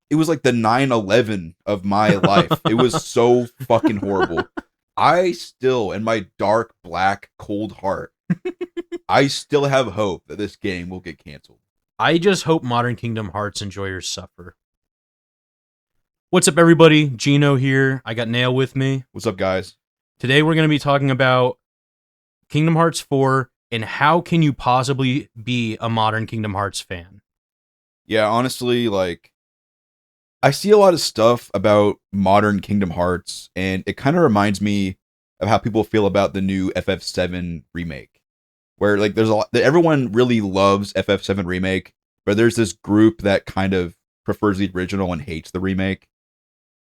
It was like the 9/11 of my life. It was so fucking horrible. I still, in my dark, black, cold heart, I still have hope that this game will get canceled. I just hope Modern Kingdom Hearts enjoyers suffer. What's up, everybody? Gino here. I got Nail with me. What's up, guys? Today we're going to be talking about Kingdom Hearts 4 and how can you possibly be a modern Kingdom Hearts fan? Yeah, honestly, like, I see a lot of stuff about modern Kingdom Hearts, and it kind of reminds me of how people feel about the new FF7 remake. Where, like, there's a lot, everyone really loves FF7 remake, but there's this group that kind of prefers the original and hates the remake.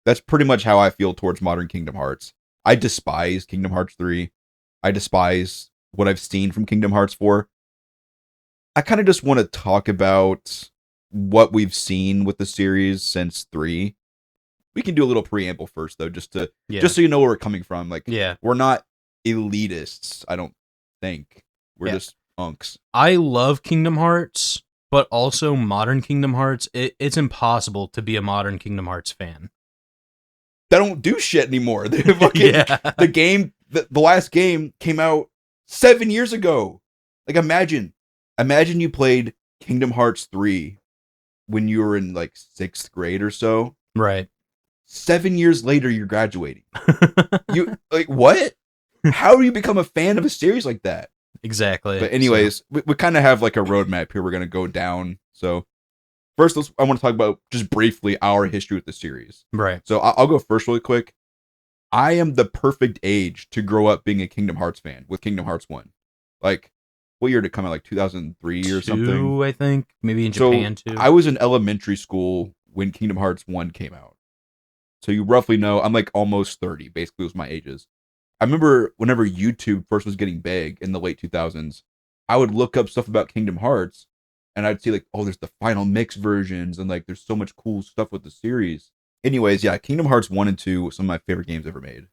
That's pretty much how I feel towards modern Kingdom Hearts. I despise Kingdom Hearts 3. I despise what I've seen from Kingdom Hearts 4. I kind of just want to talk about what we've seen with the series since 3. We can do a little preamble first though, just so you know where we're coming from. Like, we're not elitists, I don't think. We're just punks. I love Kingdom Hearts, but also modern Kingdom Hearts. It's impossible to be a modern Kingdom Hearts fan. They don't do shit anymore. They fucking the game, the last game came out 7 years ago. Like, imagine you played Kingdom Hearts 3 when you were in like 6th grade or so. Right. 7 years later, you're graduating. You like what? How do you become a fan of a series like that? Exactly. But anyways, we kind of have like a roadmap here we're going to go down. So first, I want to talk about just briefly our history with the series. Right. So I'll go first really quick. I am the perfect age to grow up being a Kingdom Hearts fan with Kingdom Hearts 1. Like, what year did it come out? Like 2003 or something? I think. Maybe in Japan, too. I was in elementary school when Kingdom Hearts 1 came out. So you roughly know, I'm like almost 30, basically was my ages. I remember whenever YouTube first was getting big in the late 2000s, I would look up stuff about Kingdom Hearts, and I'd see like, oh, there's the final mix versions, and like there's so much cool stuff with the series. Anyways, yeah, Kingdom Hearts 1 and 2 were some of my favorite games ever made.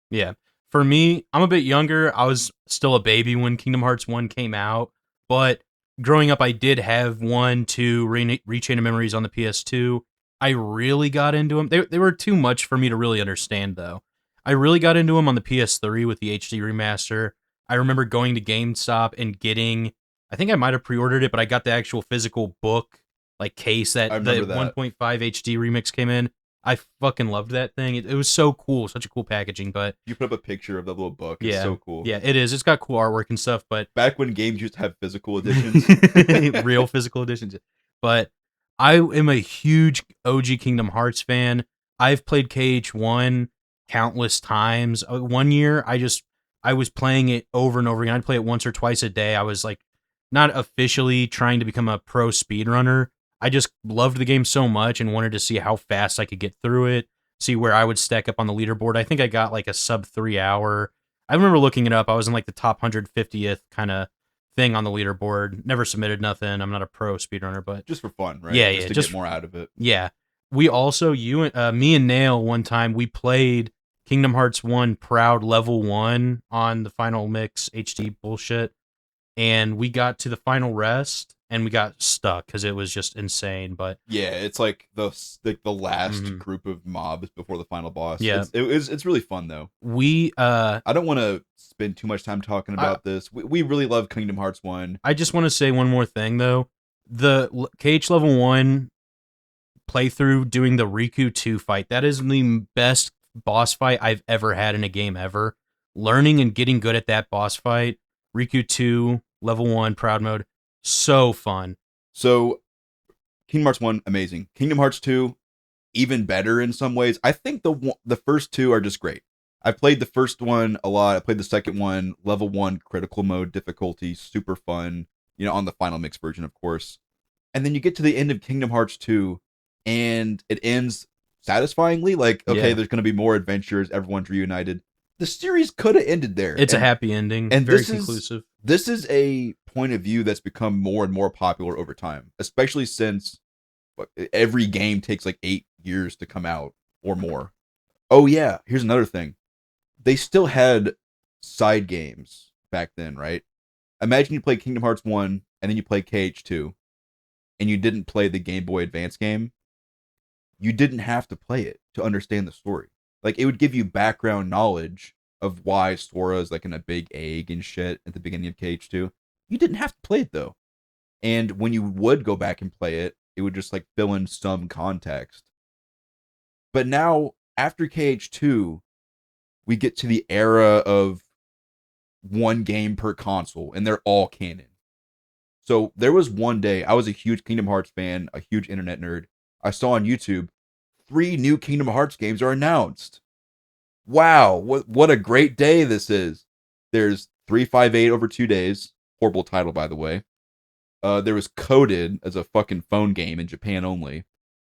Yeah. For me, I'm a bit younger. I was still a baby when Kingdom Hearts 1 came out, but growing up, I did have 1, 2, Rechain of Memories on the PS2. I really got into them. They were too much for me to really understand, though. I really got into them on the PS3 with the HD remaster. I remember going to GameStop and getting, I think I might have pre-ordered it, but I got the actual physical book, like case that the 1.5 HD remix came in. I fucking loved that thing. It was so cool, such a cool packaging. But you put up a picture of the little book. It's so cool. Yeah, it is. It's got cool artwork and stuff. But back when games used to have physical editions, real physical editions. But I am a huge OG Kingdom Hearts fan. I've played KH1 countless times. 1 year, I was playing it over and over again. I'd play it once or twice a day. I was like not officially trying to become a pro speedrunner. I just loved the game so much and wanted to see how fast I could get through it, see where I would stack up on the leaderboard. I think I got like a sub 3 hour. I remember looking it up. I was in like the top 150th kind of thing on the leaderboard. Never submitted nothing. I'm not a pro speedrunner, but just for fun, right? Yeah, just to get more out of it. Yeah. We also, me and Nail, one time we played Kingdom Hearts 1 Proud Level 1 on the Final Mix HD bullshit, and we got to the final rest and we got stuck because it was just insane. But yeah, it's like the last group of mobs before the final boss. Yeah, it's really fun though. I don't want to spend too much time talking about this. We really love Kingdom Hearts 1. I just want to say one more thing though. The KH Level 1 playthrough doing the Riku 2 fight, that is the best boss fight I've ever had in a game ever. Learning and getting good at that boss fight, Riku 2 Level 1 Proud Mode, so fun. So Kingdom Hearts 1, amazing. Kingdom Hearts 2, even better in some ways. I think the first two are just great. I played the first one a lot. I played the second one, Level 1 critical mode difficulty, super fun, on the final mix version, of course. And then you get to the end of Kingdom Hearts 2, and it ends satisfyingly. Like, okay, there's going to be more adventures, everyone's reunited. The series could have ended there. It's a happy ending, and very conclusive. This is a point of view that's become more and more popular over time, especially since every game takes like 8 years to come out or more. Oh yeah, here's another thing. They still had side games back then, right? Imagine you play Kingdom Hearts 1 and then you play KH2 and you didn't play the Game Boy Advance game. you didn't have to play it to understand the story. Like it would give you background knowledge of why Sora is like in a big egg and shit at the beginning of KH2. You didn't have to play it though. And when you would go back and play it, it would just like fill in some context. But now after KH2, we get to the era of one game per console and they're all canon. So there was one day, I was a huge Kingdom Hearts fan, a huge internet nerd. I saw on YouTube 3 new Kingdom Hearts games are announced. Wow, what a great day this is. There's 358 over 2 days. Horrible title, by the way. There was Coded as a fucking phone game in Japan only.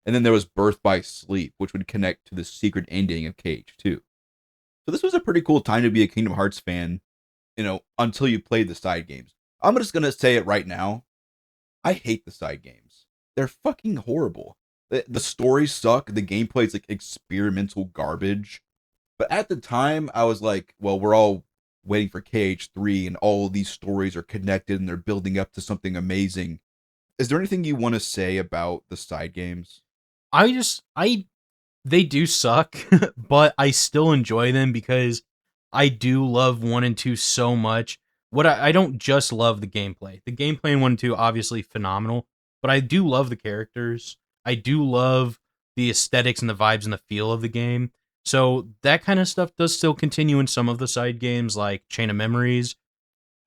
And then there was Birth by Sleep, which would connect to the secret ending of KH2. So this was a pretty cool time to be a Kingdom Hearts fan, until you played the side games. I'm just going to say it right now. I hate the side games. They're fucking horrible. The stories suck. The gameplay is like experimental garbage. But at the time, I was like, well, we're all waiting for KH3 and all of these stories are connected and they're building up to something amazing. Is there anything you want to say about the side games? They do suck, but I still enjoy them because I do love 1 and 2 so much. I don't just love the gameplay. The gameplay in 1 and 2 obviously phenomenal, but I do love the characters. I do love the aesthetics and the vibes and the feel of the game. So that kind of stuff does still continue in some of the side games like Chain of Memories.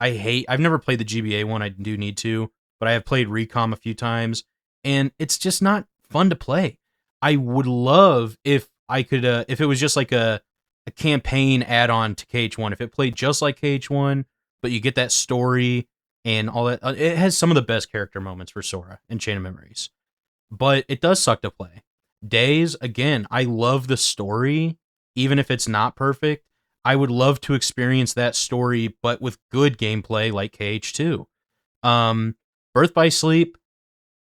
I've never played the GBA one, I do need to, but I have played Recom a few times, and it's just not fun to play. I would love if I could, if it was just like a campaign add-on to KH1, if it played just like KH1, but you get that story and all that. It has some of the best character moments for Sora in Chain of Memories, but it does suck to play. Days, again, I love the story, even if it's not perfect. I would love to experience that story, but with good gameplay like KH2. Birth by Sleep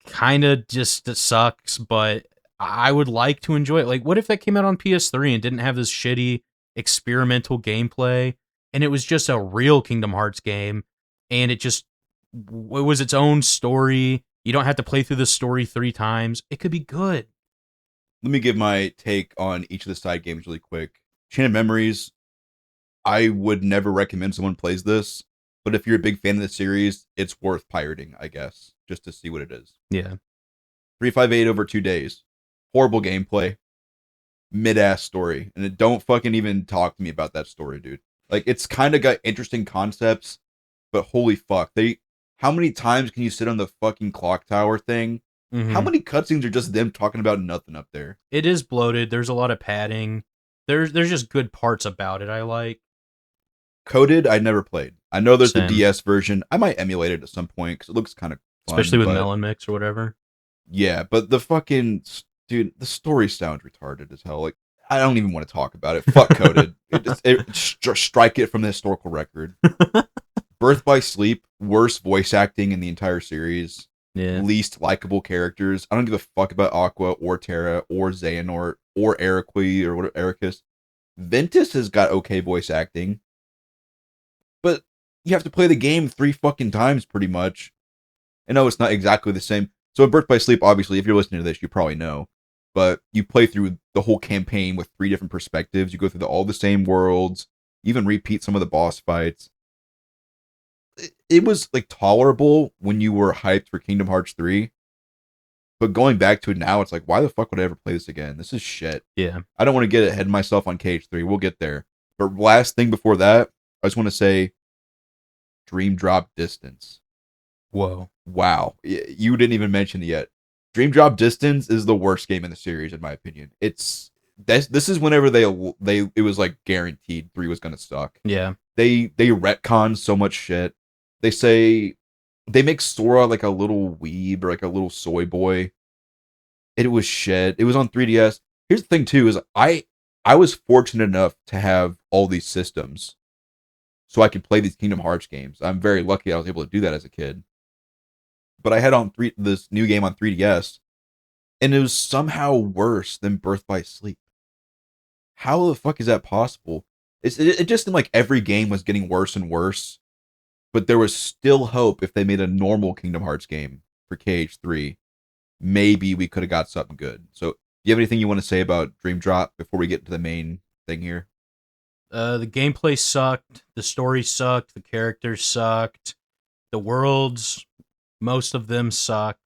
kind of just sucks, but I would like to enjoy it. Like, what if that came out on PS3 and didn't have this shitty experimental gameplay, and it was just a real Kingdom Hearts game, and it was its own story. You don't have to play through the story 3 times. It could be good. Let me give my take on each of the side games really quick. Chain of Memories, I would never recommend someone plays this, but if you're a big fan of the series, it's worth pirating, I guess, just to see what it is. Yeah. 358 over 2 days. Horrible gameplay. Mid-ass story. And don't fucking even talk to me about that story, dude. Like, it's kind of got interesting concepts, but holy fuck. How many times can you sit on the fucking clock tower thing? Mm-hmm. How many cutscenes are just them talking about nothing up there? It is bloated. There's a lot of padding. There's just good parts about it I like. Coded, I never played. I know there's Same. the DS version. I might emulate it at some point because it looks kind of fun. Especially with Melon Mix or whatever. Yeah, but the fucking... Dude, the story sounds retarded as hell. Like, I don't even want to talk about it. Fuck Coded. Strike it from the historical record. Birth by Sleep, worst voice acting in the entire series. Yeah. Least likable characters. I don't give a fuck about Aqua or Terra or Xehanort or Eriqui or Ericus. Ventus has got okay voice acting, but you have to play the game 3 fucking times pretty much. I know it's not exactly the same. So in Birth by Sleep, obviously, if you're listening to this, you probably know. But you play through the whole campaign with 3 different perspectives. You go through all the same worlds. You even repeat some of the boss fights. It was like tolerable when you were hyped for Kingdom Hearts 3. But going back to it now, it's like, why the fuck would I ever play this again? This is shit. Yeah. I don't want to get ahead of myself on KH3. We'll get there. But last thing before that, I just want to say Dream Drop Distance. Whoa. Wow. You didn't even mention it yet. Dream Drop Distance is the worst game in the series, in my opinion. This is whenever it was like guaranteed 3 was gonna suck. Yeah. They retcon so much shit. They say they make Sora like a little weeb or like a little soy boy. It was shit. It was on 3DS. Here's the thing too, is I was fortunate enough to have all these systems so I could play these Kingdom Hearts games. I'm very lucky I was able to do that as a kid. But I had this new game on 3DS, and it was somehow worse than Birth by Sleep. How the fuck is that possible? It just seemed like every game was getting worse and worse, but there was still hope if they made a normal Kingdom Hearts game for KH3. Maybe we could have got something good. So you have anything you want to say about Dream Drop before we get to the main thing here? The gameplay sucked. The story sucked. The characters sucked. The worlds, most of them sucked.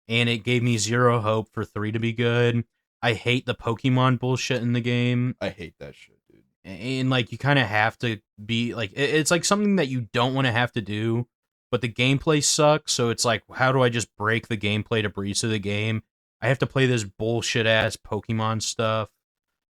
And it gave me zero hope for 3 to be good. I hate the Pokemon bullshit in the game. I hate that shit, dude. And like you kind of have to be like it's like something that you don't want to have to do, but the gameplay sucks. So it's like, how do I just break the gameplay to breeze through the game? I have to play this bullshit ass Pokemon stuff.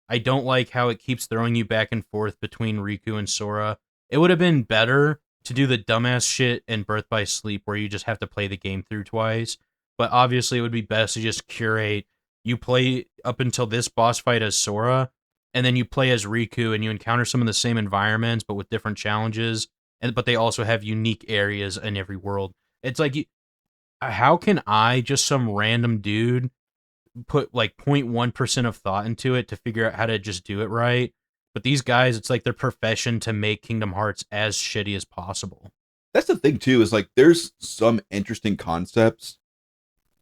I don't like how it keeps throwing you back and forth between Riku and Sora. It would have been better to do the dumbass shit in Birth by Sleep where you just have to play the game through twice. But obviously, it would be best to just curate. You play up until this boss fight as Sora, and then you play as Riku, and you encounter some of the same environments, but with different challenges. But they also have unique areas in every world. It's like, how can I, just some random dude, put like 0.1% of thought into it to figure out how to just do it right? But these guys, it's like their profession to make Kingdom Hearts as shitty as possible. That's the thing too, is like there's some interesting concepts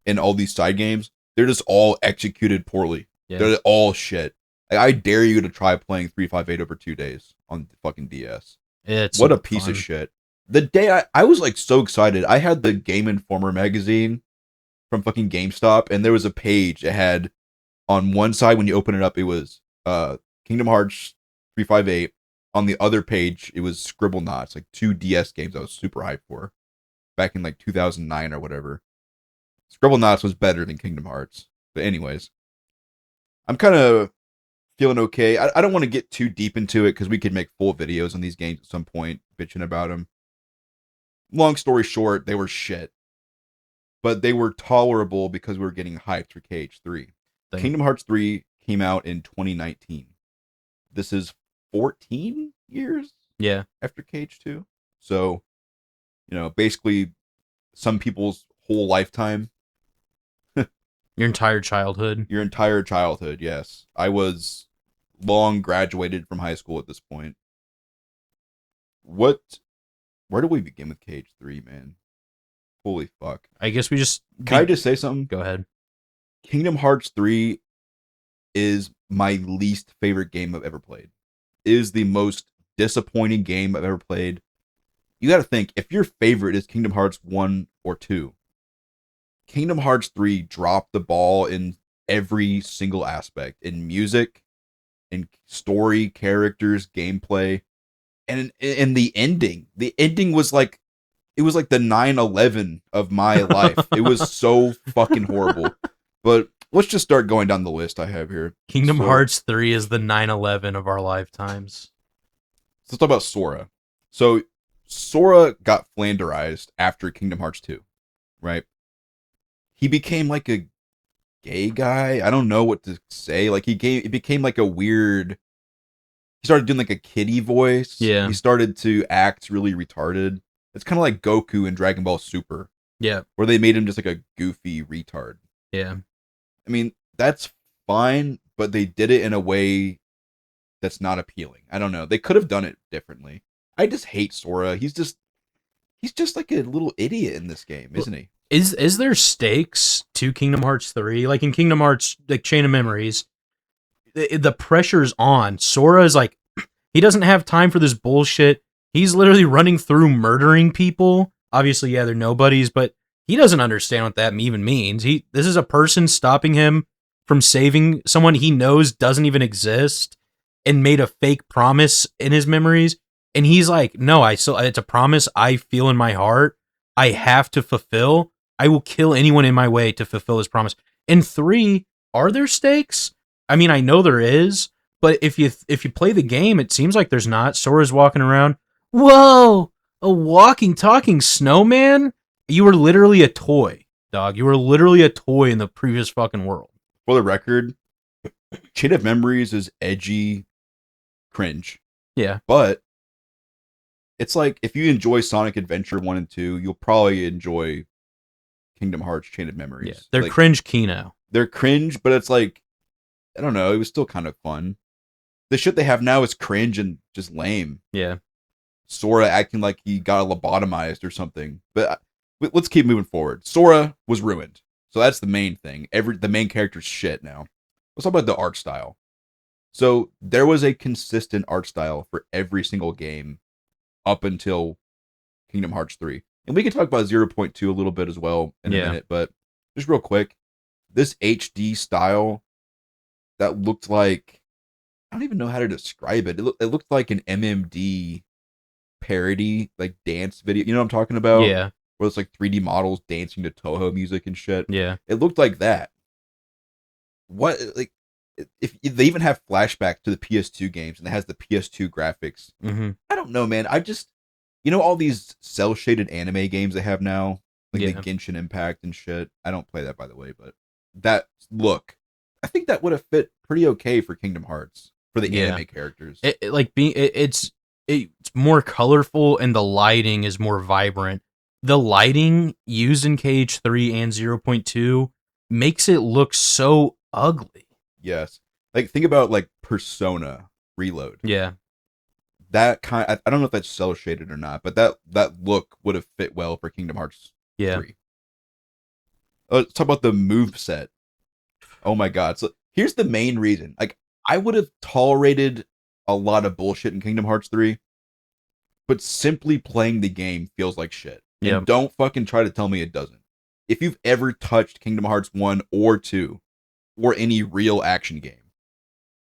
in all these side games. They're just all executed poorly. Yeah. They're all shit. Like, I dare you to try playing 358 over 2 days on the fucking DS. It's what a piece of shit. The day I was like so excited. I had the Game Informer magazine from fucking GameStop, and there was a page that had on one side, when you open it up, it was Kingdom Hearts 358. On the other page, it was Scribblenauts, like 2 DS games I was super hyped for back in like 2009 or whatever. Scribblenauts was better than Kingdom Hearts. But anyways, I'm kind of feeling okay. I don't want to get too deep into it because we could make full videos on these games at some point, bitching about them. Long story short, they were shit. But they were tolerable because we were getting hyped for KH3. Kingdom Hearts 3 came out in 2019. This is 14 years after KH2. So, basically some people's whole lifetime. Your entire childhood. Your entire childhood, yes. I was long graduated from high school at this point. Where do we begin with KH3, man? Holy fuck. I guess we just... Can I just say something? Go ahead. Kingdom Hearts 3 is my least favorite game I've ever played. It is the most disappointing game I've ever played. You gotta think, if your favorite is Kingdom Hearts 1 or 2, Kingdom Hearts 3 dropped the ball in every single aspect. In music, in story, characters, gameplay, and in the ending. The ending was like, it was like the 9/11 of my life. It was so fucking horrible. But let's just start going down the list I have here. Kingdom Hearts 3 is the 9/11 of our lifetimes. So let's talk about Sora. So Sora got flanderized after Kingdom Hearts 2, right? He became like a gay guy. I don't know what to say. Like he became like a weird... He started doing like a kiddie voice. Yeah. He started to act really retarded. It's kind of like Goku in Dragon Ball Super. Yeah. Where they made him just like a goofy retard. Yeah. I mean, that's fine, but they did it in a way that's not appealing. I don't know. They could have done it differently. I just hate Sora. He's just like a little idiot in this game, isn't he? Is there stakes to Kingdom Hearts 3? Like in Kingdom Hearts, like Chain of Memories, the pressure's on. Sora is like, he doesn't have time for this bullshit. He's literally running through murdering people. Obviously, yeah, they're nobodies, but he doesn't understand what that even means. This is a person stopping him from saving someone he knows doesn't even exist and made a fake promise in his memories. And he's like, no, it's a promise I feel in my heart. I have to fulfill. I will kill anyone in my way to fulfill this promise. In 3, are there stakes? I mean, I know there is, but if you play the game, it seems like there's not. Sora's walking around. Whoa! A walking, talking snowman? You were literally a toy, dog. You were literally a toy in the previous fucking world. For the record, Chain of Memories is edgy, cringe. Yeah. But it's like, if you enjoy Sonic Adventure 1 and 2, you'll probably enjoy Kingdom Hearts Chain of Memories. Yeah, they're like, cringe Kino. They're cringe, but it's like, I don't know, it was still kind of fun. The shit they have now is cringe and just lame. Yeah. Sora acting like he got lobotomized or something. But let's keep moving forward. Sora was ruined. So that's the main thing. The main character's shit now. Let's talk about the art style. So there was a consistent art style for every single game up until Kingdom Hearts 3. And we can talk about zero point 0.2 a little bit as well in a Yeah. minute, but just real quick, this HD style that looked like, I don't even know how to describe it. It looked like an MMD parody, like dance video. You know what I'm talking about? Yeah. Where it's like 3D models dancing to Toho music and shit. Yeah. It looked like that. What, like, if they even have flashbacks to the PS2 games and it has the PS2 graphics. Mm-hmm. I don't know, man. I just, all these cell shaded anime games they have now, like the Yeah. Genshin Impact and shit. I don't play that, by the way, but that look, I think that would have fit pretty okay for Kingdom Hearts for the Yeah. anime characters. It's more colorful and the lighting is more vibrant. The lighting used in KH3 and 0.2 makes it look so ugly. Yes, like think about like Persona Reload. Yeah. That kind, I don't know if that's cell shaded or not, but that look would have fit well for Kingdom Hearts Yeah. 3. Let's talk about the move set. Oh my god! So here's the main reason. Like I would have tolerated a lot of bullshit in Kingdom Hearts 3, but simply playing the game feels like shit. Yeah. And don't fucking try to tell me it doesn't. If you've ever touched Kingdom Hearts 1 or 2 or any real action game,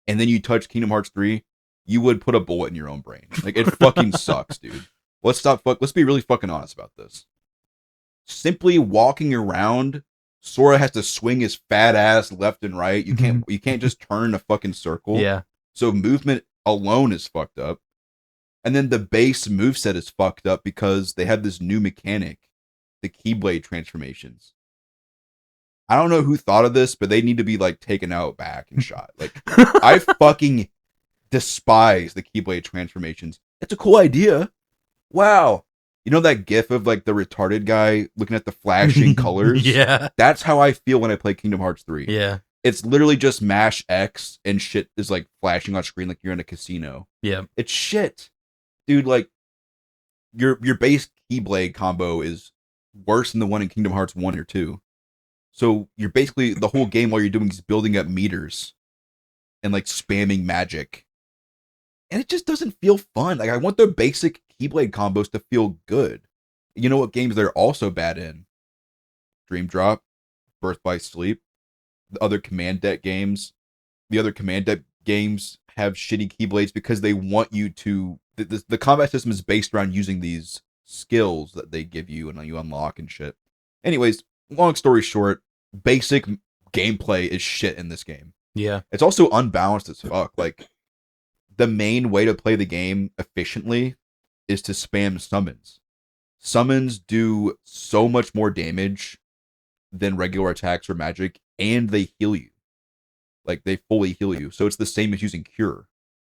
and then you touch Kingdom Hearts 3, you would put a bullet in your own brain. Like it fucking sucks, dude. Let's be really fucking honest about this. Simply walking around, Sora has to swing his fat ass left and right. You can't just turn a fucking circle. Yeah. So movement alone is fucked up. And then the base moveset is fucked up because they have this new mechanic, the Keyblade transformations. I don't know who thought of this, but they need to be like taken out back and shot. Like I fucking despise the Keyblade transformations. It's a cool idea. Wow. You know that gif of like the retarded guy looking at the flashing colors? Yeah. That's how I feel when I play Kingdom Hearts 3. Yeah. It's literally just mash X and shit is like flashing on screen like you're in a casino. Yeah. It's shit. Dude, like your base Keyblade combo is worse than the one in Kingdom Hearts 1 or 2. So you're basically the whole game while you're doing is building up meters and like spamming magic. And it just doesn't feel fun. Like I want the basic Keyblade combos to feel good. You know what games they're also bad in? Dream Drop, Birth by Sleep, the other Command Deck games. The other Command Deck games have shitty Keyblades because they want you to. The combat system is based around using these skills that they give you and you unlock and shit. Anyways, long story short, basic gameplay is shit in this game. Yeah. It's also unbalanced as fuck. Like the main way to play the game efficiently is to spam summons. Summons do so much more damage than regular attacks or magic, and they heal you. Like they fully heal you. So it's the same as using cure.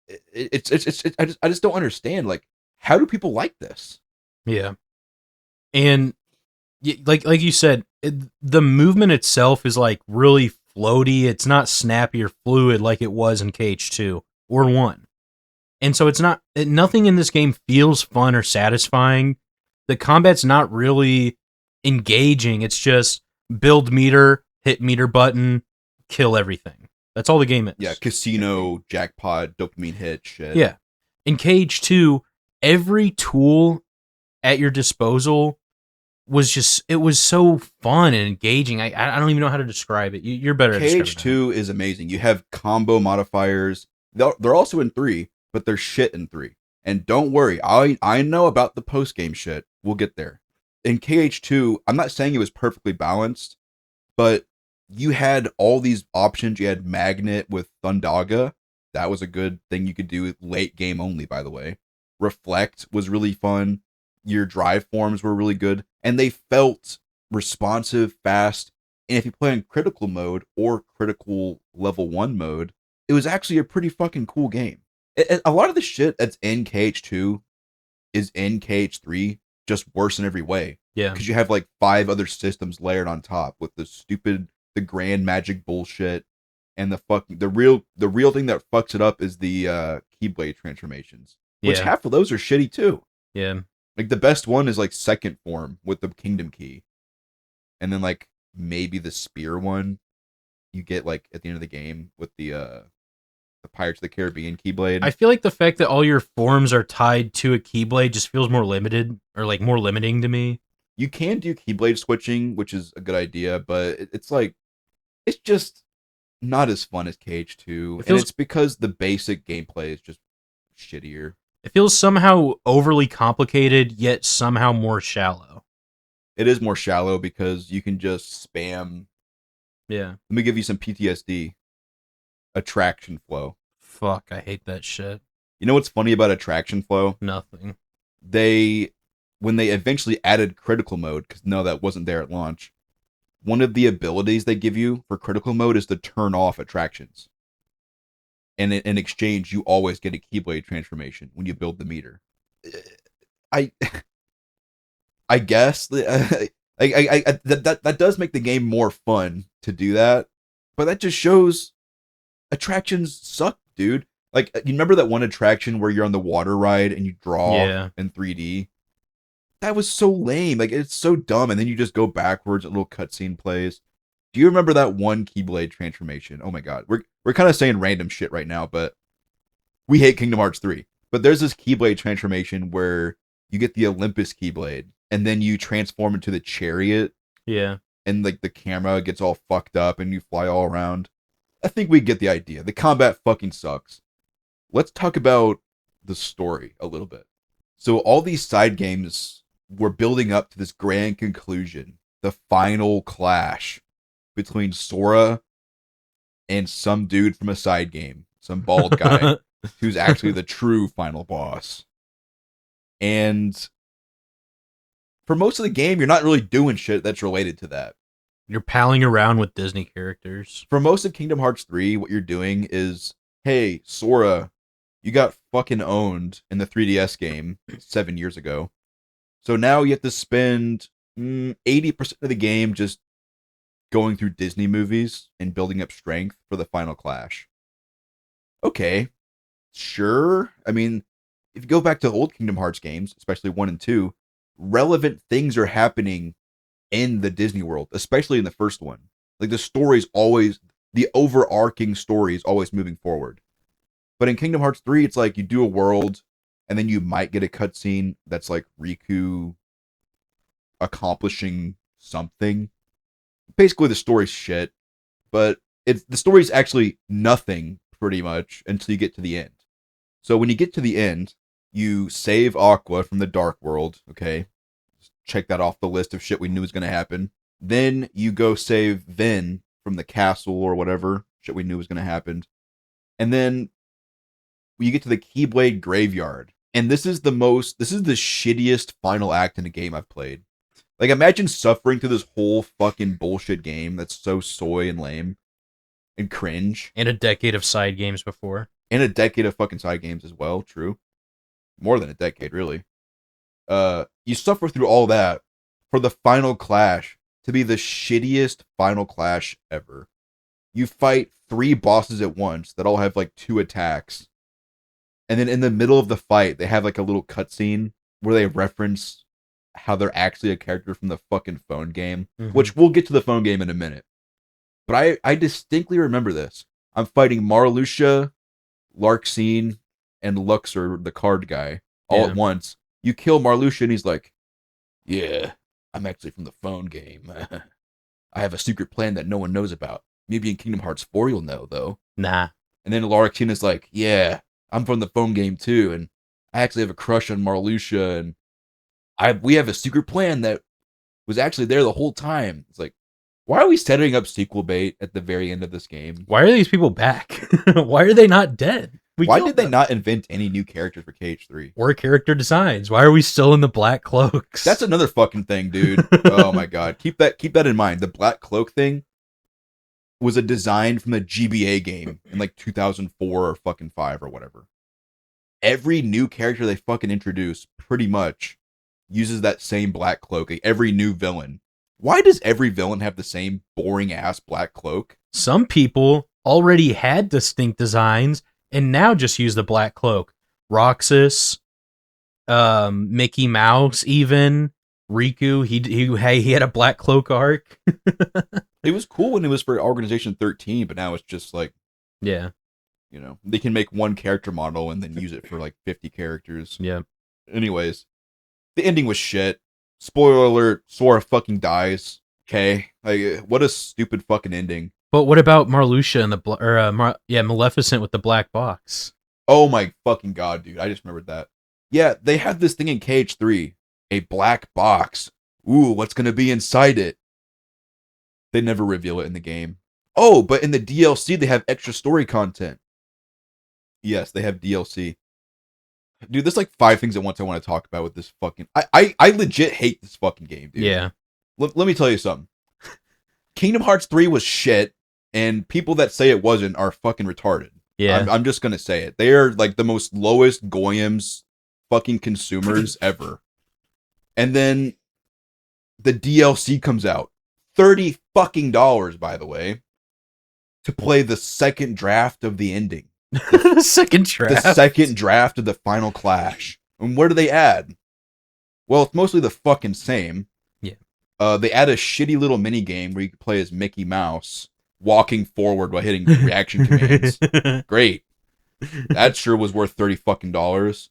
I just don't understand. Like, how do people like this? Yeah. And like you said, the movement itself is like really floaty. It's not snappy or fluid like it was in KH2 or 1. And so nothing in this game feels fun or satisfying. The combat's not really engaging. It's just build meter, hit meter button, kill everything. That's all the game is. Yeah, casino, jackpot, dopamine hit, shit. Yeah. In KH2, every tool at your disposal it was so fun and engaging. I don't even know how to describe it. You're better at describing it. KH2 is amazing. You have combo modifiers. They're also in 3, but they're shit in 3. And don't worry, I know about the post-game shit. We'll get there. In KH2, I'm not saying it was perfectly balanced, but you had all these options. You had Magnet with Thundaga. That was a good thing you could do late game only, by the way. Reflect was really fun. Your drive forms were really good. And they felt responsive, fast. And if you play in critical mode or critical level 1 mode, it was actually a pretty fucking cool game. A lot of the shit that's in KH2 is in KH3, just worse in every way. Yeah. Because you have like 5 other systems layered on top with the grand magic bullshit, and the real thing that fucks it up is the Keyblade transformations. Which half of those are shitty too. Yeah. Like the best one is like second form with the Kingdom Key. And then like maybe the spear one you get like at the end of the game with the Pirates of the Caribbean Keyblade. I feel like the fact that all your forms are tied to a Keyblade just feels more limited, or like more limiting to me. You can do Keyblade switching, which is a good idea, but it's like it's just not as fun as KH2, It and feels it's because the basic gameplay is just shittier. it feels somehow overly complicated, yet somehow more shallow. It is more shallow because you can just spam. Yeah. Let me give you some PTSD. Attraction flow. Fuck, I hate that shit. You know what's funny about attraction flow? Nothing. They, when they eventually added critical mode, because no, that wasn't there at launch. One of the abilities they give you for critical mode is to turn off attractions. And in exchange, you always get a Keyblade transformation when you build the meter. I I guess that does make the game more fun to do that, but that just shows attractions suck, dude. Like you remember that one attraction where you're on the water ride and you draw Yeah. in 3D? That was so lame. Like it's so dumb, and then you just go backwards. A little cutscene plays. Do you remember that one Keyblade transformation? Oh my god, we're kind of saying random shit right now, but we hate Kingdom Hearts 3. But there's this Keyblade transformation where you get the Olympus Keyblade, and then you transform into the chariot, Yeah. and like the camera gets all fucked up, and you fly all around. I think we get the idea. The combat fucking sucks. Let's talk about the story a little bit. So all these side games were building up to this grand conclusion, the final clash between Sora and some dude from a side game, some bald guy who's actually the true final boss. And for most of the game, you're not really doing shit that's related to that. You're palling around with Disney characters. For most of Kingdom Hearts 3, what you're doing is, hey, Sora, you got fucking owned in the 3DS game 7 years ago. So now you have to spend 80% of the game just going through Disney movies and building up strength for the final clash. Okay, sure. I mean, if you go back to old Kingdom Hearts games, especially 1 and 2, relevant things are happening in the Disney world, especially in the first one. Like the overarching story is always moving forward. But in Kingdom Hearts 3, it's like you do a world and then you might get a cutscene that's like Riku accomplishing something. Basically, the story's shit, but the story's actually nothing pretty much until you get to the end. So when you get to the end, you save Aqua from the Dark World, okay? Check that off the list of shit we knew was going to happen. Then you go save Vin from the castle or whatever shit we knew was going to happen. And then you get to the Keyblade Graveyard. And this is the shittiest final act in a game I've played. Like, imagine suffering through this whole fucking bullshit game that's so soy and lame and cringe. And a decade of side games before. And a decade of fucking side games as well, true. More than a decade, really. You suffer through all that for the final clash to be the shittiest final clash ever. You fight 3 bosses at once that all have like 2 attacks. And then in the middle of the fight, they have like a little cutscene where they reference how they're actually a character from the fucking phone game, which we'll get to the phone game in a minute. But I distinctly remember this. I'm fighting Marluxia, Larxene, and Luxor, the card guy, all at once. You kill Marluxia and he's like, yeah, I'm actually from the phone game. I have a secret plan that no one knows about. Maybe in Kingdom Hearts 4 you'll know, though. Nah. And then Larxene is like, yeah, I'm from the phone game too, and I actually have a crush on Marluxia, and we have a secret plan that was actually there the whole time. It's like, why are we setting up sequel bait at the very end of this game? Why are these people back? Why are they not dead? Why did they not invent any new characters for KH3? Or character designs? Why are we still in the black cloaks? That's another fucking thing, dude. Oh my god. Keep that in mind. The black cloak thing was a design from the GBA game in like 2004 or fucking 5 or whatever. Every new character they fucking introduce pretty much uses that same black cloak. Like every new villain. Why does every villain have the same boring ass black cloak? Some people already had distinct designs and now just use the black cloak. Roxas, Mickey Mouse, even Riku, he had a Black Cloak arc. It was cool when it was for Organization 13, but now it's just like, Yeah, they can make one character model and then use it for like 50 characters. yeah. Anyways, the ending was shit. Spoiler alert, Sora fucking dies. Okay? Like, what a stupid fucking ending. But what about Marluxia and Maleficent with the black box? Oh my fucking god, dude. I just remembered that. Yeah, they had this thing in KH3, a black box. Ooh, what's gonna be inside it? They never reveal it in the game. Oh, but in the DLC, they have extra story content. Yes, they have DLC. Dude, there's like 5 things at once I want to talk about with this fucking... I legit hate this fucking game, dude. Yeah. Let me tell you something. Kingdom Hearts 3 was shit, and people that say it wasn't are fucking retarded. Yeah. I'm just gonna say it. They are like the most lowest goyams fucking consumers ever. And then the DLC comes out. $30 fucking dollars, by the way, to play the second draft of the ending. The second draft. The second draft of the final clash. And what do they add? Well, it's mostly the fucking same. Yeah. They add a shitty little mini game where you can play as Mickey Mouse, walking forward while hitting reaction commands. Great. That sure was worth $30 fucking dollars.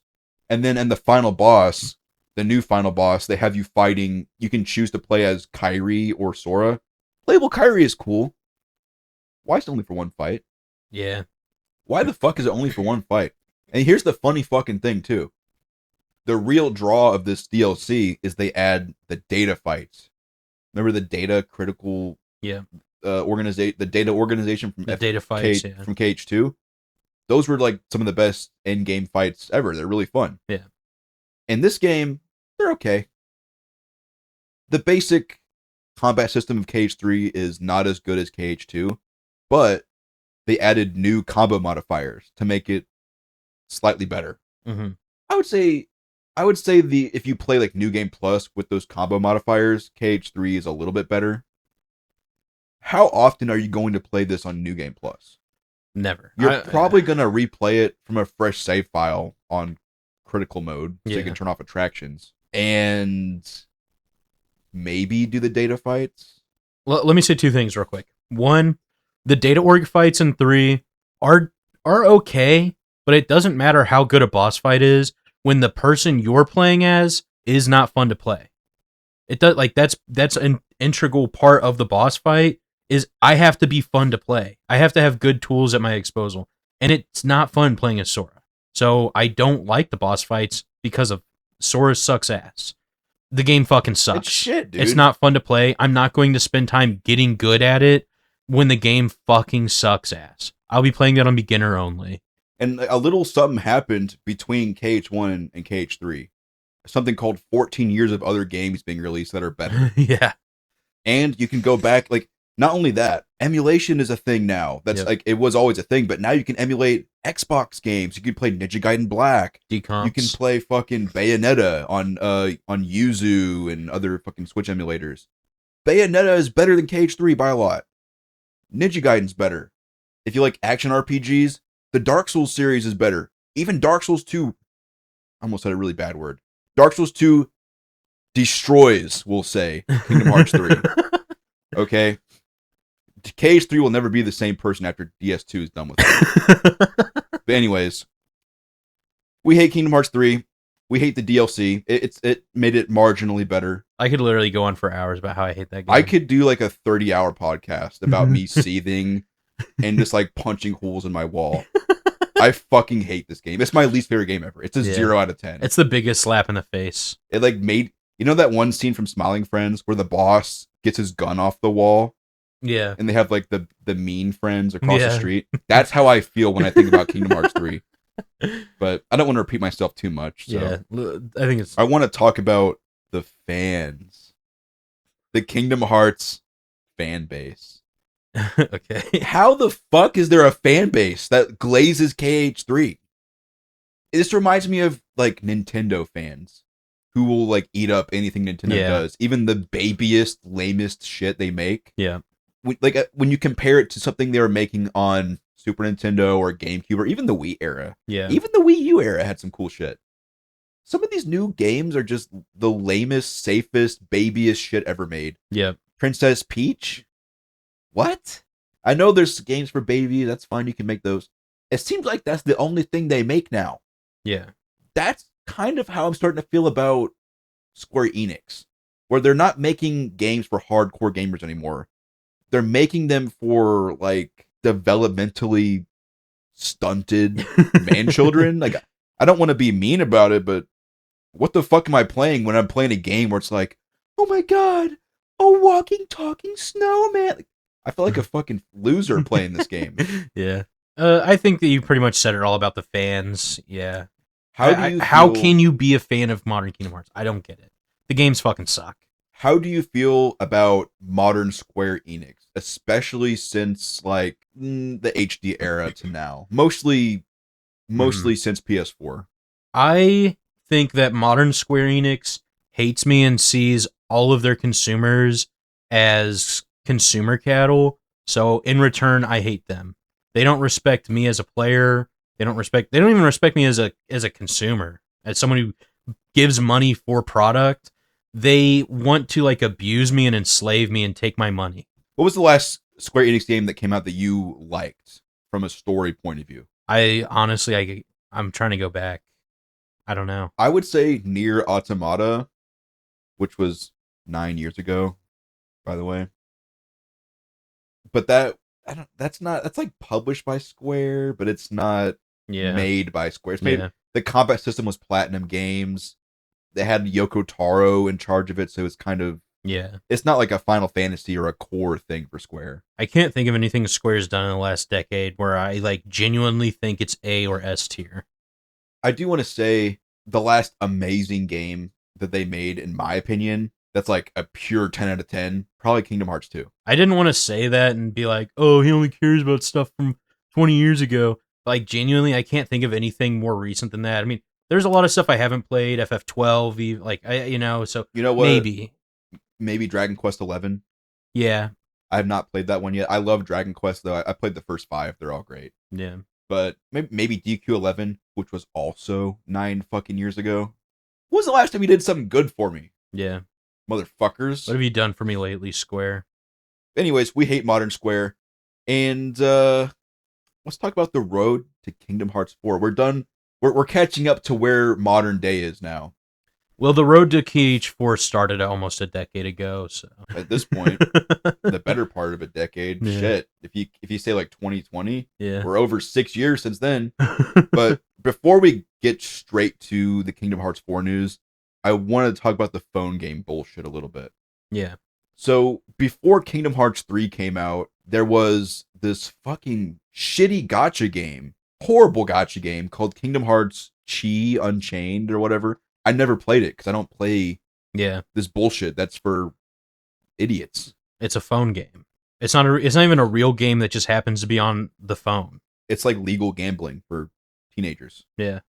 And then in the final boss, the new final boss, they have you fighting. You can choose to play as Kairi or Sora. Playable Kairi is cool. Why is it only for one fight? Yeah. Why the fuck is it only for one fight? And here's the funny fucking thing, too. The real draw of this DLC is they add the data fights. Remember the data critical the data organization from data fights, from KH2? Those were like some of the best end game fights ever. They're really fun. Yeah. In this game, they're okay. The basic combat system of KH3 is not as good as KH2, but they added new combo modifiers to make it slightly better. Mm-hmm. I would say if you play like New Game Plus with those combo modifiers, KH3 is a little bit better. How often are you going to play this on New Game Plus? Never. You're probably going to replay it from a fresh save file on critical mode so you can turn off attractions and maybe do the data fights. Let me say 2 things real quick. One, the data org fights in 3 are okay, but it doesn't matter how good a boss fight is when the person you're playing as is not fun to play. It does, like, that's an integral part of the boss fight. Is I have to be fun to play. I have to have good tools at my disposal, and it's not fun playing as Sora. So I don't like the boss fights because of Sora sucks ass. The game fucking sucks. It's shit, dude. It's not fun to play. I'm not going to spend time getting good at it when the game fucking sucks ass. I'll be playing that on beginner only. And a little something happened between KH1 and KH3. Something called 14 years of other games being released that are better. Yeah. And you can go back, like, not only that, emulation is a thing now. That's like, it was always a thing, but now you can emulate Xbox games. You can play Ninja Gaiden Black. Decomps. You can play fucking Bayonetta on Yuzu and other fucking Switch emulators. Bayonetta is better than KH3 by a lot. Ninja Gaiden's better. If you like action RPGs, the Dark Souls series is better. Even Dark Souls 2, I almost said a really bad word. Dark Souls 2 destroys, we'll say, Kingdom Hearts 3. Okay? KH3 will never be the same person after DS2 is done with it. But anyways, we hate Kingdom Hearts 3. We hate the DLC. It made it marginally better. I could literally go on for hours about how I hate that game. I could do like a 30-hour podcast about me seething and just like punching holes in my wall. I fucking hate this game. It's my least favorite game ever. It's a 0 out of 10. It's the biggest slap in the face. It like made, you know that one scene from Smiling Friends where the boss gets his gun off the wall? Yeah. And they have like the mean friends across the street. That's how I feel when I think about Kingdom Hearts 3. But I don't want to repeat myself too much. So. Yeah. I think it's... I want to talk about the fans. The Kingdom Hearts fan base. Okay. How the fuck is there a fan base that glazes KH3? This reminds me of like Nintendo fans who will like eat up anything Nintendo does, even the babiest, lamest shit they make. Yeah. When you compare it to something they were making on Super Nintendo or GameCube or even the Wii era. Yeah. Even the Wii U era had some cool shit. some of these new games are just the lamest, safest, babyest shit ever made. Yep. Princess Peach? What? I know there's games for baby. That's fine. You can make those. It seems like that's the only thing they make now. Yeah. That's kind of how I'm starting to feel about Square Enix, where they're not making games for hardcore gamers anymore. They're making them for like developmentally stunted man children. Like, I don't want to be mean about it, but what the fuck am I playing when I'm playing a game where it's like, oh my god, a walking, talking snowman? Like, I feel like a fucking loser playing this game. Yeah. I think that you pretty much said it all about the fans. Yeah. How Feel? can you be a fan of modern Kingdom Hearts? I don't get it. The games fucking suck. How do you feel about modern Square Enix, especially since like the HD era to now? Mostly since PS4. I think that modern Square Enix hates me and sees all of their consumers as consumer cattle. So in return, I hate them. They don't respect me as a player. They don't even respect me as a consumer, as someone who gives money for product. They want to like abuse me and enslave me and take my money. What was the last Square Enix game that came out that you liked from a story point of view? I honestly, I'm trying to go back. I don't know. I would say Nier Automata, which was 9 years ago, by the way. But that's like published by Square, but it's not made by Square. It's made. The combat system was Platinum Games. They had Yoko Taro in charge of it, so it's kind of it's not like a Final Fantasy or a core thing for Square. I can't think of anything Square's done in the last decade where I like genuinely think it's A or S tier. I do want to say the last amazing game that they made, in my opinion, that's like a pure 10 out of 10, probably Kingdom Hearts 2. I didn't want to say that and be like, oh, he only cares about stuff from 20 years ago. Like, genuinely, I can't think of anything more recent than that. I mean, there's a lot of stuff I haven't played, FF12, like, so you know what? Maybe Dragon Quest 11. Yeah. I have not played that one yet. I love Dragon Quest, though. I played the first 5. They're all great. Yeah. But maybe DQ11, which was also 9 fucking years ago. When was the last time you did something good for me? Yeah. Motherfuckers. What have you done for me lately, Square? Anyways, we hate modern Square. And let's talk about the road to Kingdom Hearts 4. We're done. We're catching up to where modern day is now. Well, the road to KH4 started almost a decade ago, so at this point, the better part of a decade. Yeah. Shit, if you say like 2020, we're over 6 years since then. But before we get straight to the Kingdom Hearts 4 news, I wanted to talk about the phone game bullshit a little bit. Yeah. So before Kingdom Hearts 3 came out, there was this fucking shitty gacha game, horrible gacha game called Kingdom Hearts Chi Unchained or whatever. I never played it because I don't play this bullshit. That's for idiots. It's a phone game. It's not even a real game that just happens to be on the phone. It's like legal gambling for teenagers. Yeah.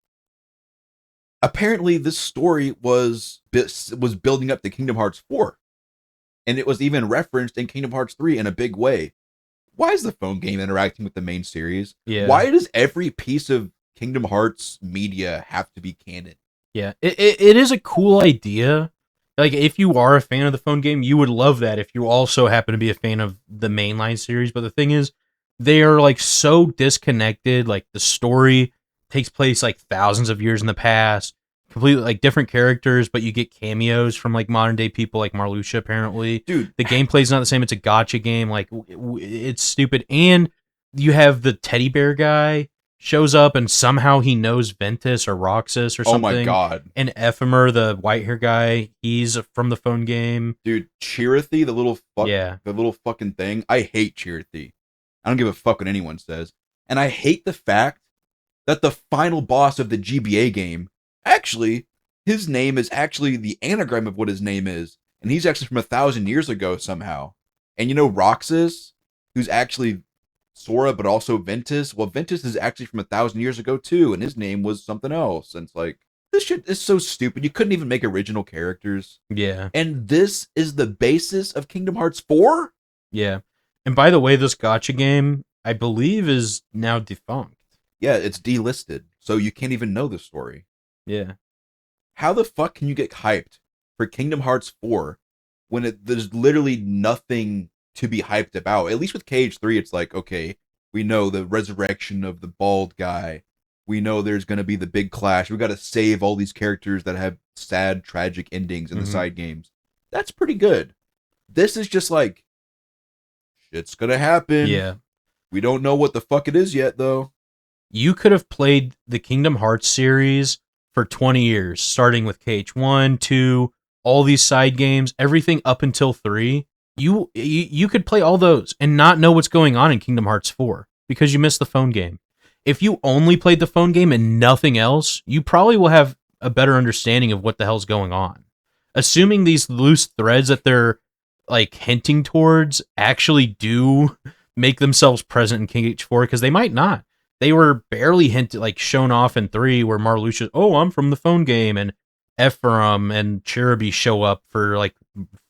Apparently, this story was building up to Kingdom Hearts 4. And it was even referenced in Kingdom Hearts 3 in a big way. Why is the phone game interacting with the main series? Yeah. Why does every piece of Kingdom Hearts media have to be canon? Yeah, it is a cool idea. Like, if you are a fan of the phone game, you would love that if you also happen to be a fan of the mainline series. But the thing is, they are, like, so disconnected. Like, the story takes place, like, thousands of years in the past. Completely, like, different characters, but you get cameos from, like, modern-day people, like Marluxia, apparently. Dude. The gameplay's not the same. It's a gacha game. Like, it's stupid. And you have the teddy bear guy shows up and somehow he knows Ventus or Roxas or something. Oh my god. And Ephemer, the white hair guy, he's from the phone game. Dude, Chirithy, the little fucking thing. I hate Chirithy. I don't give a fuck what anyone says. And I hate the fact that the final boss of the GBA game, actually, his name is actually the anagram of what his name is. And he's actually from 1,000 years ago somehow. And you know Roxas, who's actually Sora, but also Ventus. Well, Ventus is actually from 1,000 years ago too, and his name was something else. And it's like, this shit is so stupid. You couldn't even make original characters. Yeah. And this is the basis of Kingdom Hearts 4? Yeah. And by the way, this gacha game, I believe, is now defunct. Yeah, it's delisted, so you can't even know the story. Yeah. how the fuck can you get hyped for Kingdom Hearts 4 when there's literally nothing to be hyped about? At least with KH3, it's like, okay, we know the resurrection of the bald guy. We know there's going to be the big clash. We got to save all these characters that have sad, tragic endings in the side games. That's pretty good. This is just like, shit's going to happen. Yeah. We don't know what the fuck it is yet, though. You could have played the Kingdom Hearts series for 20 years, starting with KH1, 2, all these side games, everything up until 3. You could play all those and not know what's going on in Kingdom Hearts 4 because you missed the phone game. If you only played the phone game and nothing else, you probably will have a better understanding of what the hell's going on. Assuming these loose threads that they're like hinting towards actually do make themselves present in KH4, because they might not. They were barely hinted, like shown off in 3, where Marluxia, oh, I'm from the phone game, and Ephraim and Cherubi show up for like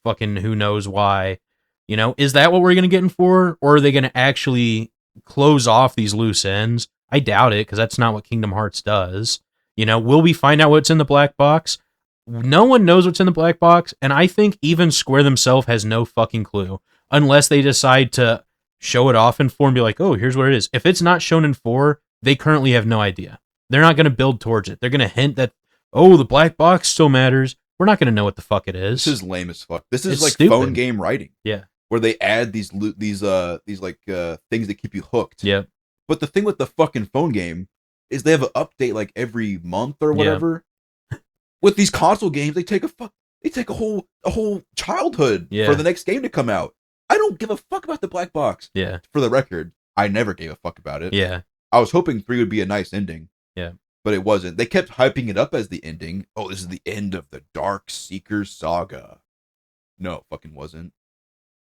fucking who knows why. You know, is that what we're gonna get in 4, or are they gonna actually close off these loose ends? I doubt it, because that's not what Kingdom Hearts does. You know, will we find out what's in the black box? No one knows what's in the black box, and I think even Square themselves has no fucking clue, unless they decide to show it off in 4 and be like, oh, here's what it is. If it's not shown in 4, they currently have no idea. They're not going to build towards it. They're going to hint that, oh, the black box still matters. We're not going to know what the fuck it is. This is lame as fuck. This is It's like stupid. phone game writing. Yeah. Where they add these things that keep you hooked. Yeah. But the thing with the fucking phone game is they have an update like every month or whatever. Yeah. With these console games, they take a whole childhood for the next game to come out. I don't give a fuck about the black box. Yeah. For the record, I never gave a fuck about it. Yeah. I was hoping 3 would be a nice ending. Yeah. But it wasn't. They kept hyping it up as the ending. Oh, this is the end of the Dark Seeker saga. No, it fucking wasn't.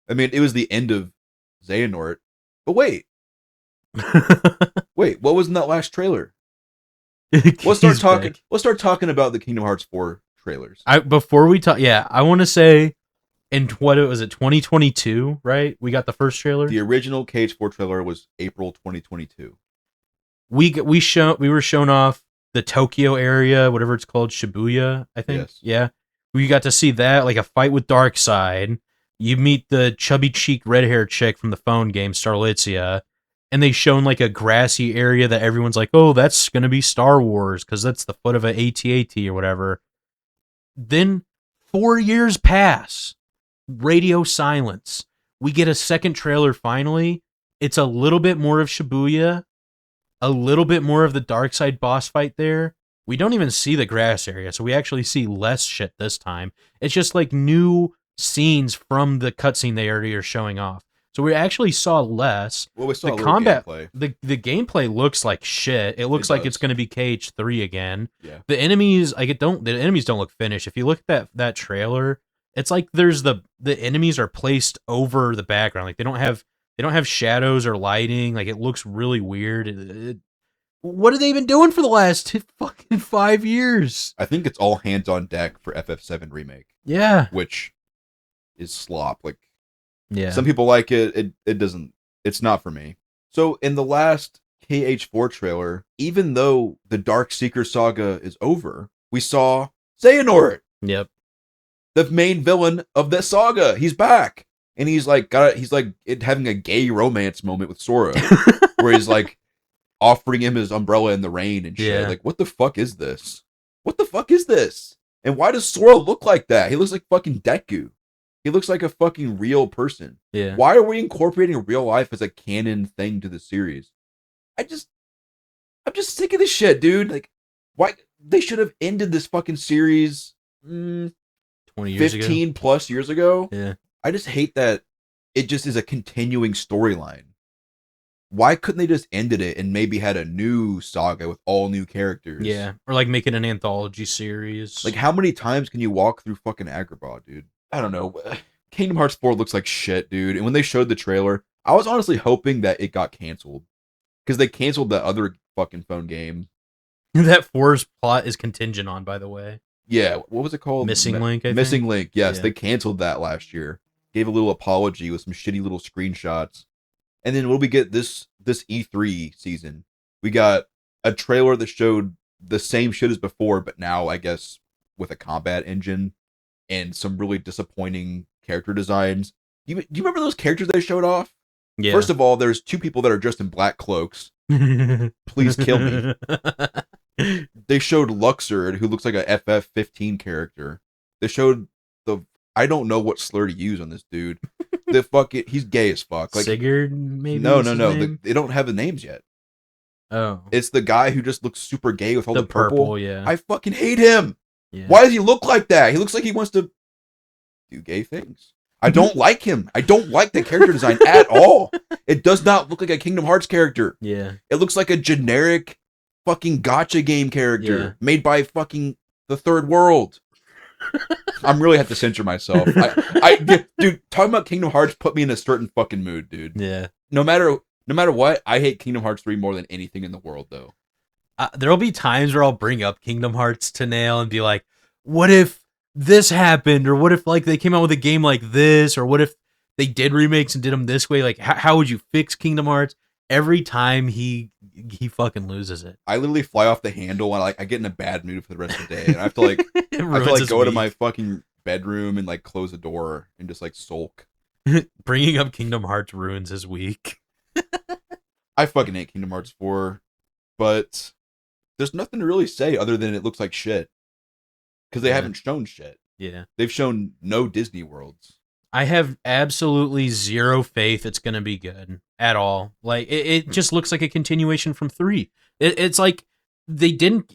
I mean, it was the end of Xehanort. But wait. Wait, what was in that last trailer? Let's start talking about the Kingdom Hearts 4 trailers. Before we talk, I want to say, in what was it, 2022, right? We got the first trailer. The original KH4 trailer was April 2022. We were shown off the Tokyo area, whatever it's called, Shibuya, I think. Yes. Yeah. We got to see that, like a fight with Darkseid. You meet the chubby cheeked red hair chick from the phone game, Starlitzia, and they shown like a grassy area that everyone's like, oh, that's gonna be Star Wars because that's the foot of an AT-AT or whatever. Then 4 years pass. Radio silence. We get a second trailer finally. It's a little bit more of Shibuya, a little bit more of the Darkseid boss fight there. We don't even see the grass area, so we actually see less shit this time. It's just like new scenes from the cutscene they already are showing off. So we actually saw less. Well, we saw the combat gameplay. The gameplay looks like shit. It looks like it's going to be KH3 again. Yeah. The enemies the enemies don't look finished. If you look at that trailer, it's like there's the enemies are placed over the background. Like they don't have shadows or lighting. Like it looks really weird. What have they been doing for the last fucking 5 years? I think it's all hands on deck for FF7 remake. Yeah. Which is slop. Like, yeah. Some people like it. It doesn't. It's not for me. So in the last KH4 trailer, even though the Dark Seeker saga is over, we saw Xehanort. Yep. The main villain of this saga. He's back. And he's like having a gay romance moment with Sora. Where he's like offering him his umbrella in the rain and shit. Yeah. Like, what the fuck is this? What the fuck is this? And why does Sora look like that? He looks like fucking Deku. He looks like a fucking real person. Yeah. Why are we incorporating real life as a canon thing to the series? I'm just sick of this shit, dude. Like, why they should have ended this fucking series 20 years 15 plus years ago. Yeah. I just hate that it just is a continuing storyline. Why couldn't they just ended it and maybe had a new saga with all new characters? Yeah. Or like make it an anthology series. Like, how many times can you walk through fucking Agrabah, dude? I don't know. Kingdom Hearts 4 looks like shit, dude. And when they showed the trailer, I was honestly hoping that it got canceled. Because they canceled that other fucking phone game. That 4's plot is contingent on, by the way. Yeah, what was it called? Missing Link, I think. Missing Link, yes. Yeah. They canceled that last year. Gave a little apology with some shitty little screenshots. And then when we get this E3 season, we got a trailer that showed the same shit as before, but now I guess with a combat engine and some really disappointing character designs. Do you remember those characters they showed off? Yeah. First of all, there's two people that are dressed in black cloaks. Please kill me. They showed Luxord, who looks like a FF15 character. They showed I don't know what slur to use on this dude. He's gay as fuck. Like, Sigurd, maybe? No. They don't have the names yet. Oh. It's the guy who just looks super gay with all the purple. Yeah. I fucking hate him. Yeah. Why does he look like that? He looks like he wants to do gay things. I don't like him. I don't like the character design at all. It does not look like a Kingdom Hearts character. Yeah. It looks like a generic fucking gacha game character made by fucking the third world. I'm really have to censor myself. Dude, talking about Kingdom Hearts put me in a certain fucking mood, dude. Yeah. No matter what, I hate Kingdom Hearts 3 more than anything in the world, though. There'll be times where I'll bring up Kingdom Hearts to Nail and be like, what if this happened? Or what if like they came out with a game like this? Or what if they did remakes and did them this way? Like, how would you fix Kingdom Hearts? Every time he fucking loses it. I literally fly off the handle and I get in a bad mood for the rest of the day. And I have to like go to my fucking bedroom and like close the door and just like sulk. Bringing up Kingdom Hearts ruins his week. I fucking hate Kingdom Hearts 4, but there's nothing to really say other than it looks like shit. Because they haven't shown shit. Yeah. They've shown no Disney worlds. I have absolutely zero faith it's going to be good at all. Like, it just looks like a continuation from 3. It's like they didn't...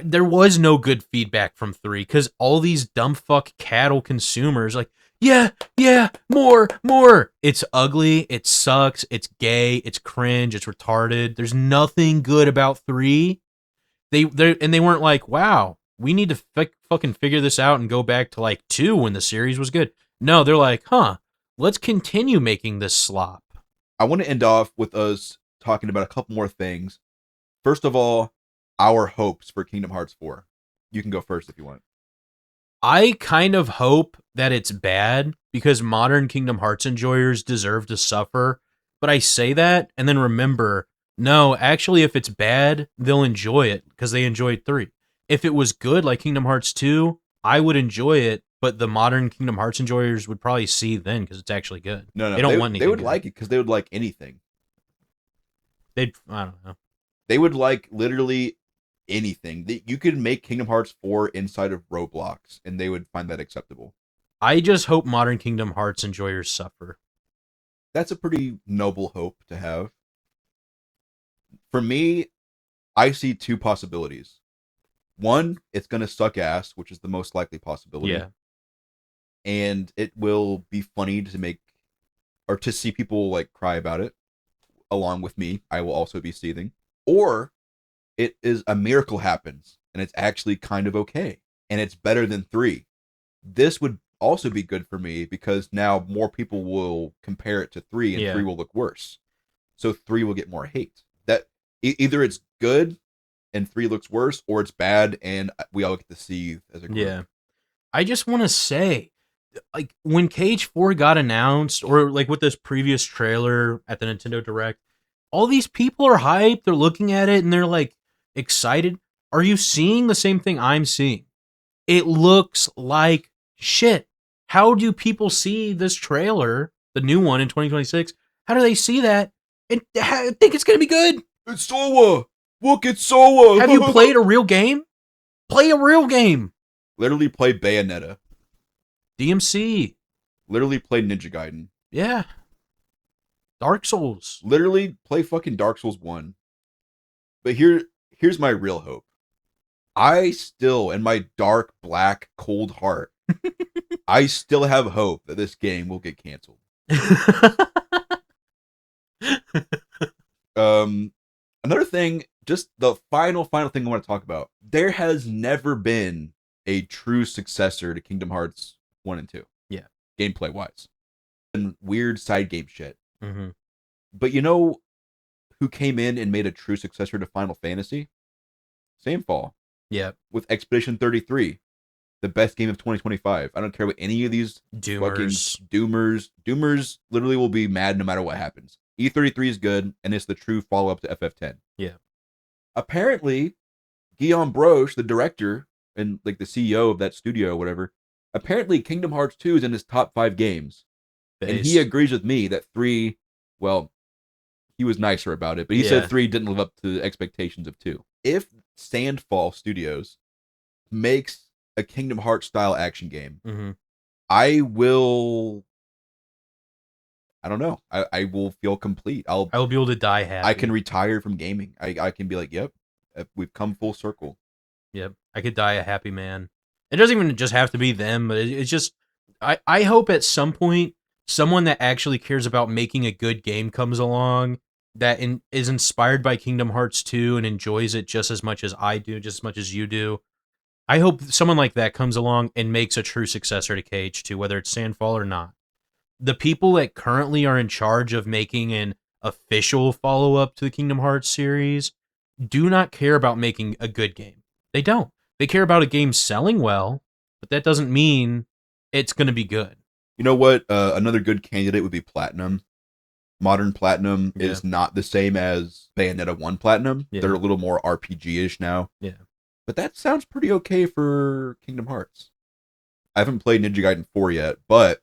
there was no good feedback from 3 because all these dumb fuck cattle consumers like, yeah, more. It's ugly, it sucks, it's gay, it's cringe, it's retarded. There's nothing good about 3. They weren't like, wow, we need to fucking figure this out and go back to like 2 when the series was good. No, they're like, let's continue making this slop. I want to end off with us talking about a couple more things. First of all, our hopes for Kingdom Hearts 4. You can go first if you want. I kind of hope that it's bad because modern Kingdom Hearts enjoyers deserve to suffer. But I say that and then remember, no, actually, if it's bad, they'll enjoy it because they enjoyed 3. If it was good like Kingdom Hearts 2, I would enjoy it. But the modern Kingdom Hearts enjoyers would probably see then because it's actually good. No, they don't want anything. They would good. like it because they would like anything. I don't know. They would like literally anything. You could make Kingdom Hearts 4 inside of Roblox, and they would find that acceptable. I just hope modern Kingdom Hearts enjoyers suffer. That's a pretty noble hope to have. For me, I see 2 possibilities. One, it's going to suck ass, which is the most likely possibility. Yeah. And it will be funny to see people like cry about it along with me. I will also be seething. Or it is a miracle happens and it's actually kind of okay and it's better than 3. This would also be good for me because now more people will compare it to 3 and 3 will look worse. So 3 will get more hate. That either it's good and 3 looks worse or it's bad and we all get to seethe as a group. Yeah. I just want to say, like, when KH4 got announced, or like with this previous trailer at the Nintendo Direct, all these people are hyped. They're looking at it and they're like excited. Are you seeing the same thing I'm seeing? It looks like shit. How do people see this trailer, the new one in 2026? How do they see that and think it's going to be good? It's Soa! Look, it's Soa! Have you played a real game? Play a real game. Literally play Bayonetta. DMC. Literally play Ninja Gaiden. Yeah. Dark Souls. Literally play fucking Dark Souls 1. But here's my real hope. I still, in my dark, black, cold heart, I still have hope that this game will get canceled. Another thing, just the final thing I want to talk about. There has never been a true successor to Kingdom Hearts 1 and 2. Yeah. Gameplay wise. And weird side game shit. Mm-hmm. But you know who came in and made a true successor to Final Fantasy? Samefall. Yeah. With Expedition 33. The best game of 2025. I don't care what any of these Doomers. fucking Doomers literally will be mad no matter what happens. E33 is good, and it's the true follow-up to FF10. Yeah. Apparently, Guillaume Broche, the director and like the CEO of that studio or whatever, apparently Kingdom Hearts 2 is in his top 5 games. And he Based. agrees with me that 3, well, he was nicer about it, but he said Yeah. 3 didn't live up to the expectations of 2. If Sandfall Studios makes a Kingdom Hearts style action game, Mm-hmm. I will, I don't know. I will feel complete. I will be able to die happy. I can retire from gaming. I can be like, yep, we've come full circle. Yep. I could die a happy man. It doesn't even just have to be them, but it's just I hope at some point someone that actually cares about making a good game comes along that is inspired by Kingdom Hearts 2 and enjoys it just as much as I do, just as much as you do. I hope someone like that comes along and makes a true successor to KH2, whether it's Sandfall or not. The people that currently are in charge of making an official follow up to the Kingdom Hearts series do not care about making a good game. They don't. They care about a game selling well, but that doesn't mean it's going to be good. You know what? Another good candidate would be Platinum. Modern Platinum Yeah. is not the same as Bayonetta 1 Platinum. Yeah. They're a little more RPG-ish now. Yeah. But that sounds pretty okay for Kingdom Hearts. I haven't played Ninja Gaiden 4 yet, but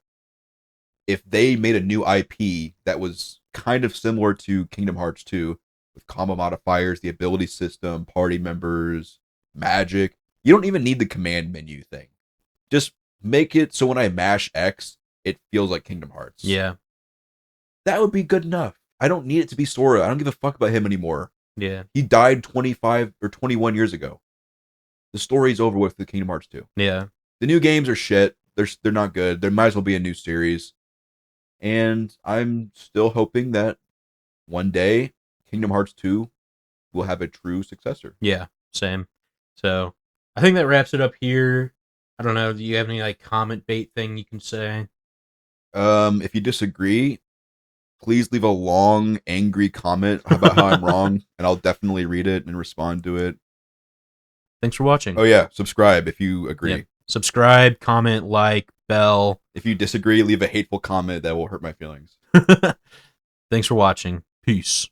if they made a new IP that was kind of similar to Kingdom Hearts 2, with combo modifiers, the ability system, party members, magic, you don't even need the command menu thing. Just make it so when I mash X, it feels like Kingdom Hearts. Yeah. That would be good enough. I don't need it to be Sora. I don't give a fuck about him anymore. Yeah. He died 25 or 21 years ago. The story's over with Kingdom Hearts 2. Yeah. The new games are shit. They're not good. There might as well be a new series. And I'm still hoping that one day Kingdom Hearts 2 will have a true successor. Yeah. Same. So I think that wraps it up here. I don't know. Do you have any like comment bait thing you can say? If you disagree, please leave a long, angry comment about how I'm wrong, and I'll definitely read it and respond to it. Thanks for watching. Oh yeah, subscribe if you agree. Yeah. Subscribe, comment, like, bell. If you disagree, leave a hateful comment that will hurt my feelings. Thanks for watching. Peace.